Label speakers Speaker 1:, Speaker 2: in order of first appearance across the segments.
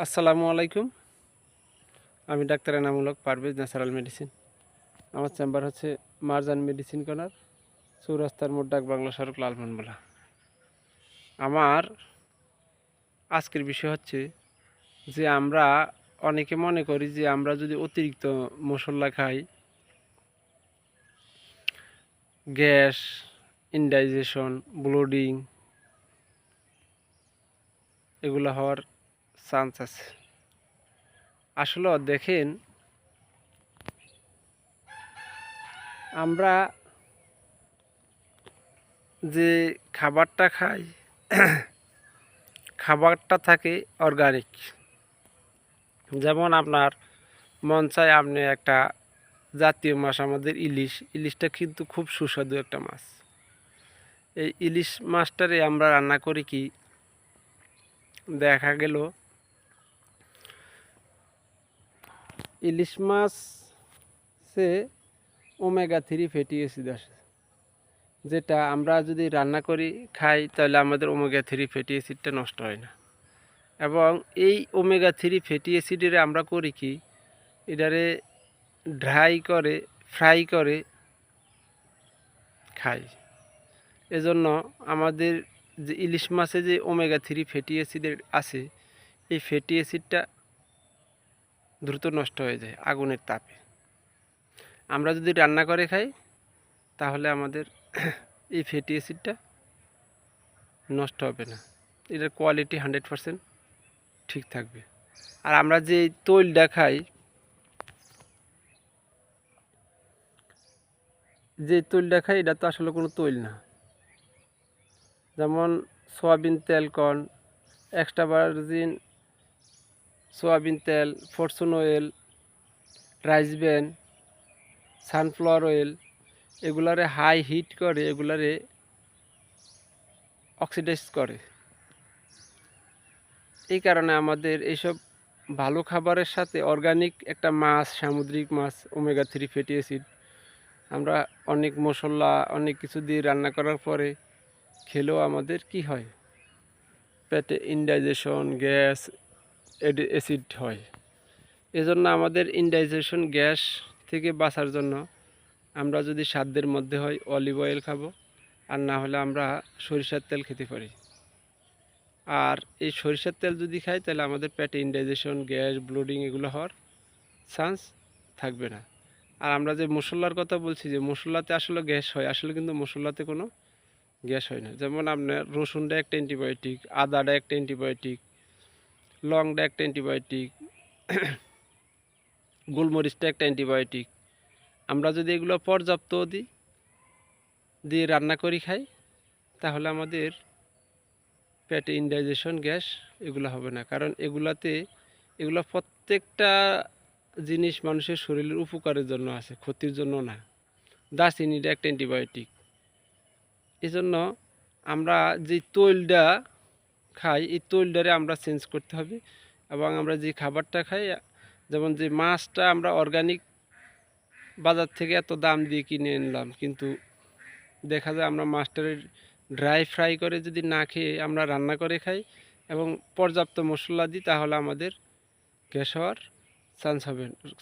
Speaker 1: আসসালামু আলাইকুম। আমি ডাক্তার এনামূলক পারভেজ ন্যাচারাল মেডিসিন। আমার চেম্বার হচ্ছে মারজান মেডিসিন কর্নার, চৌরাস্তার মোড়, ডাক বাংলা সড়ক, লালমোহনগোলা। আমার আজকের বিষয় হচ্ছে যে আমরা অনেকে মনে করি যে আমরা যদি অতিরিক্ত মশলা খাই, গ্যাস, ইনডাইজেশন, ব্লোডিং এগুলো হওয়ার চান্স আছে। আসলে দেখেন, আমরা যে খাবারটা খাই খাবারটা থাকে অর্গানিক। যেমন আপনার মন চায় আপনি একটা জাতীয় মাছ আমাদের ইলিশটা কিন্তু খুব সুস্বাদু একটা মাছ। এই ইলিশ মাছটারে আমরা রান্না করি কি, দেখা গেল ইলিশ মাছে ওমেগা 3 ফ্যাটি অ্যাসিড আসে, যেটা আমরা যদি রান্না করি খাই তাহলে আমাদের ওমেগা 3 ফ্যাটি অ্যাসিডটা নষ্ট হয় না। এবং এই ওমেগা 3 ফ্যাটি অ্যাসিডের আমরা করি কি, এটারে ড্রাই করে ফ্রাই করে খাই। এজন্য আমাদের যে ইলিশ মাছে যে ওমেগা 3 ফ্যাটি অ্যাসিড আছে, এই ফ্যাটি অ্যাসিডটা দ্রুত নষ্ট হয়ে যায় আগুনের তাপে। আমরা যদি রান্না করে খাই তাহলে আমাদের এই ফ্যাটি অ্যাসিডটা নষ্ট হবে না, এটার কোয়ালিটি 100% ঠিক থাকবে। আর আমরা যে তৈলটা খাই, এটা তো আসলে কোনো তৈল না। যেমন সয়াবিন তেল কর্ন, এক্সট্রা ভার্জিন সয়াবিন তেল, Fortune oil, rice bran, sunflower oil, এগুলারে হাই হিট করে এগুলারে অক্সিডাইজ করে। এই কারণে আমাদের এইসব ভালো খাবারের সাথে অর্গানিক একটা মাছ, সামুদ্রিক মাছ, ওমেগা 3 ফ্যাটি অ্যাসিড আমরা অনেক মশলা অনেক কিছু দিয়ে রান্না করার পরে খেলেও আমাদের কি হয়, পেটে ইনডাইজেশন, গ্যাস, অ্যাসিড হয়। এজন্য আমাদের ইনডাইজেশন, গ্যাস থেকে বাঁচার জন্য আমরা যদি সাধ্যের মধ্যে হয় অলিভ অয়েল খাবো, আর না হলে আমরা সরিষার তেল খেতে পারি। আর এই সরিষার তেল যদি খাই তাহলে আমাদের পেটে ইনডাইজেশন, গ্যাস, ব্লোডিং এগুলো হওয়ার চান্স থাকবে না। আর আমরা যে মশলার কথা বলছি, যে মশলাতে আসলে গ্যাস হয়, আসলে কিন্তু মশলাতে কোনো গ্যাস হয় না। যেমন আপনার রসুনটা একটা অ্যান্টিবায়োটিক, আদাটা একটা অ্যান্টিবায়োটিক, লংটা একটা অ্যান্টিবায়োটিক, গোলমরিচটা একটা অ্যান্টিবায়োটিক। আমরা যদি এগুলো পর্যাপ্ত দিয়ে রান্না করি খাই তাহলে আমাদের পেটে ইনডাইজেশন, গ্যাস এগুলো হবে না। কারণ এগুলো প্রত্যেকটা জিনিস মানুষের শরীরের উপকারের জন্য আছে, ক্ষতির জন্য না। দারচিনিটা একটা অ্যান্টিবায়োটিক। এই জন্য আমরা যে তৈলটা খাই, এই তৈলটারে আমরা চেঞ্জ করতে হবে। এবং আমরা যে খাবারটা খাই, যেমন যে মাছটা আমরা অর্গানিক বাজার থেকে এত দাম দিয়ে কিনে আনলাম, কিন্তু দেখা যায় আমরা মাছটারে ড্রাই ফ্রাই করে যদি না খেয়ে আমরা রান্না করে খাই এবং পর্যাপ্ত মশলা দিই, তাহলে আমাদের গ্যাস হওয়ার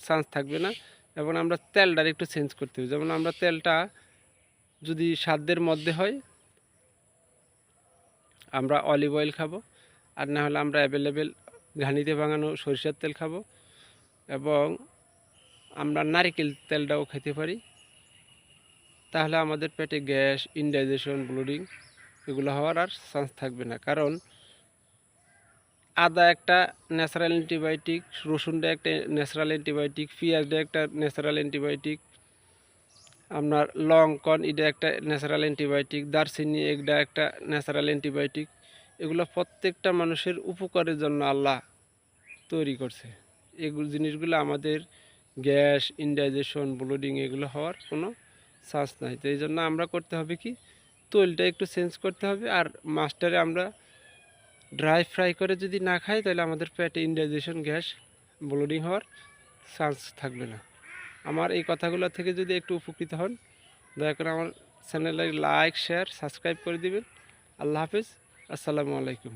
Speaker 1: চান্স থাকবে না। এবং আমরা তেলটার একটু চেঞ্জ করতে হবে। যেমন আমরা তেলটা যদি সাধ্যের মধ্যে হয় আমরা অলিভ অয়েল খাবো, আর না হলে আমরা অ্যাভেলেবেল ঘানিতে ভাঙানো সরিষার তেল খাবো, এবং আমরা নারকেল তেলটাও খেতে পারি। তাহলে আমাদের পেটে গ্যাস, ইনডাইজেশন, ব্লোডিং এগুলো হওয়ার আর চান্স থাকবে না। কারণ আদা একটা ন্যাচারাল অ্যান্টিবায়োটিক, রসুনটা একটা ন্যাচারাল অ্যান্টিবায়োটিক, পেঁয়াজটা একটা ন্যাচারাল অ্যান্টিবায়োটিক, আপনার লং কর্ন এটা একটা ন্যাচারাল অ্যান্টিবায়োটিক, দারচিনি এটা একটা ন্যাচারাল অ্যান্টিবায়োটিক। এগুলো প্রত্যেকটা মানুষের উপকারের জন্য আল্লাহ তৈরি করছে। এগুলো জিনিসগুলো আমাদের গ্যাস, ইনডাইজেশন, ব্লোডিং এগুলো হওয়ার কোনো চান্স নাই। তো এই জন্য আমরা করতে হবে কি, তৈলটা একটু চেঞ্জ করতে হবে। আর মাছটারে আমরা ড্রাই ফ্রাই করে যদি না খাই তাহলে আমাদের পেটে ইনডাইজেশন, গ্যাস, ব্লোডিং হওয়ার চান্স থাকবে না। আমার এই কথাগুলো থেকে যদি একটু উপকৃত হন, দয়া করে আমার চ্যানেলে লাইক, শেয়ার, সাবস্ক্রাইব করে দিবেন। আল্লাহ হাফিজ, আসসালামু আলাইকুম।